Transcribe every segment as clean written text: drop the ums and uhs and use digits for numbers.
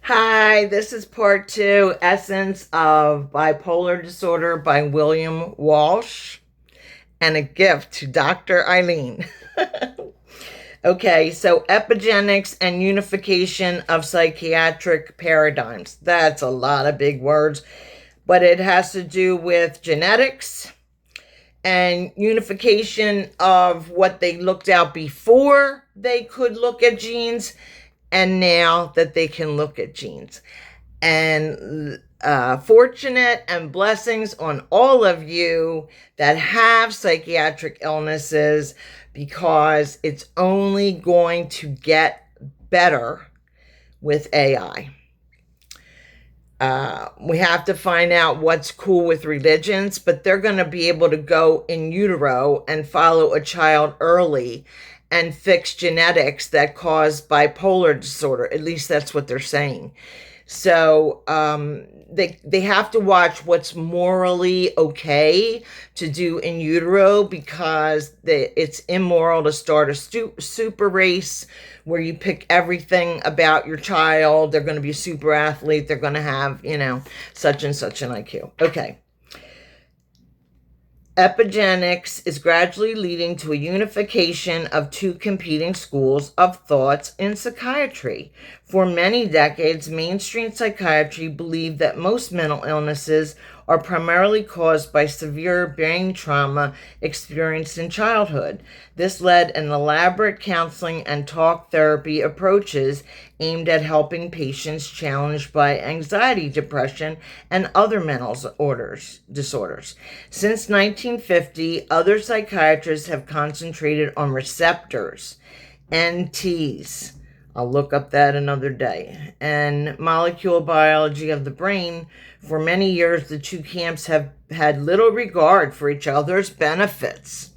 Hi, this is part two, Essence of Bipolar Disorder by William Walsh, and a gift to Dr. Eileen. Okay, so epigenetics and unification of psychiatric paradigms. That's a lot of big words, but it has to do with genetics and unification of what they looked at before they could look at genes and now that they can look at genes. And fortunate and blessings on all of you that have psychiatric illnesses, because it's only going to get better with AI. We have to find out what's cool with religions, but they're going to be able to go in utero and follow a child early and fix genetics that cause bipolar disorder. At least that's what they're saying. So they have to watch what's morally okay to do in utero, because it's immoral to start a super race where you pick everything about your child. They're going to be a super athlete. They're going to have, such and such an IQ. Okay. Epigenetics is gradually leading to a unification of two competing schools of thoughts in psychiatry. For many decades, mainstream psychiatry believed that most mental illnesses are primarily caused by severe brain trauma experienced in childhood. This led an elaborate counseling and talk therapy approaches aimed at helping patients challenged by anxiety, depression, and other mental disorders. Since 1950, other psychiatrists have concentrated on receptors, NTs. I'll look up that another day. And molecular biology of the brain. For many years, the two camps have had little regard for each other's benefits.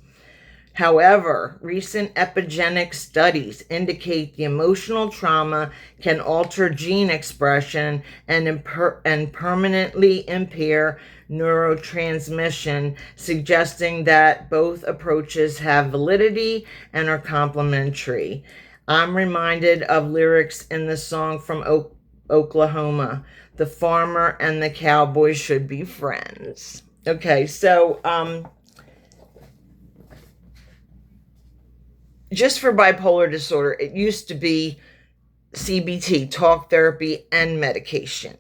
However, recent epigenetic studies indicate the emotional trauma can alter gene expression and permanently impair neurotransmission, suggesting that both approaches have validity and are complementary. I'm reminded of lyrics in the song from Oklahoma: the farmer and the cowboy should be friends. Okay, so just for bipolar disorder, it used to be CBT, talk therapy, and medication.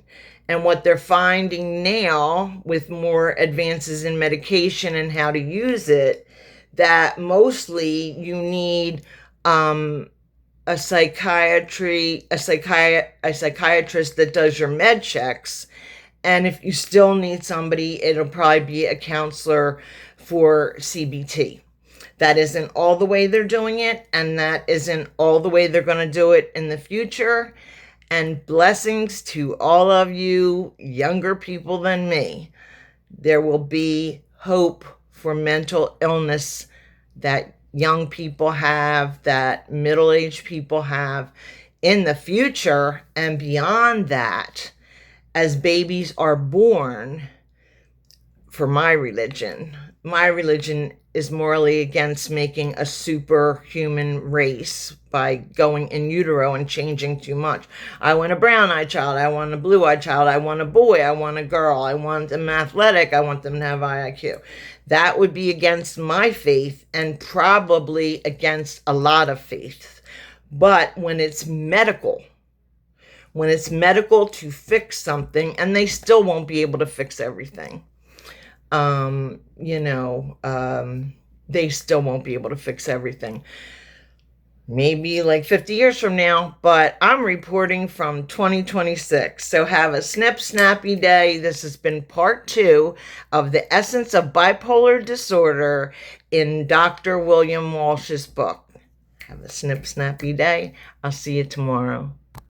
And what they're finding now, with more advances in medication and how to use it, that mostly you need a psychiatrist that does your med checks. And if you still need somebody, it'll probably be a counselor for CBT. That isn't all the way they're doing it, and that isn't all the way they're going to do it in the future. And blessings to all of you younger people than me. There will be hope for mental illness that young people have, that middle-aged people have in the future, and beyond that, as babies are born. For my religion is morally against making a superhuman race by going in utero and changing too much. I want a brown-eyed child. I want a blue-eyed child. I want a boy. I want a girl. I want them athletic. I want them to have IQ. That would be against my faith, and probably against a lot of faiths. But when it's medical to fix something, and they still won't be able to fix everything. They still won't be able to fix everything. Maybe like 50 years from now, but I'm reporting from 2026. So have a snappy day. This has been part two of The Essence of Bipolar Disorder in Dr. William Walsh's book. Have a snappy day. I'll see you tomorrow.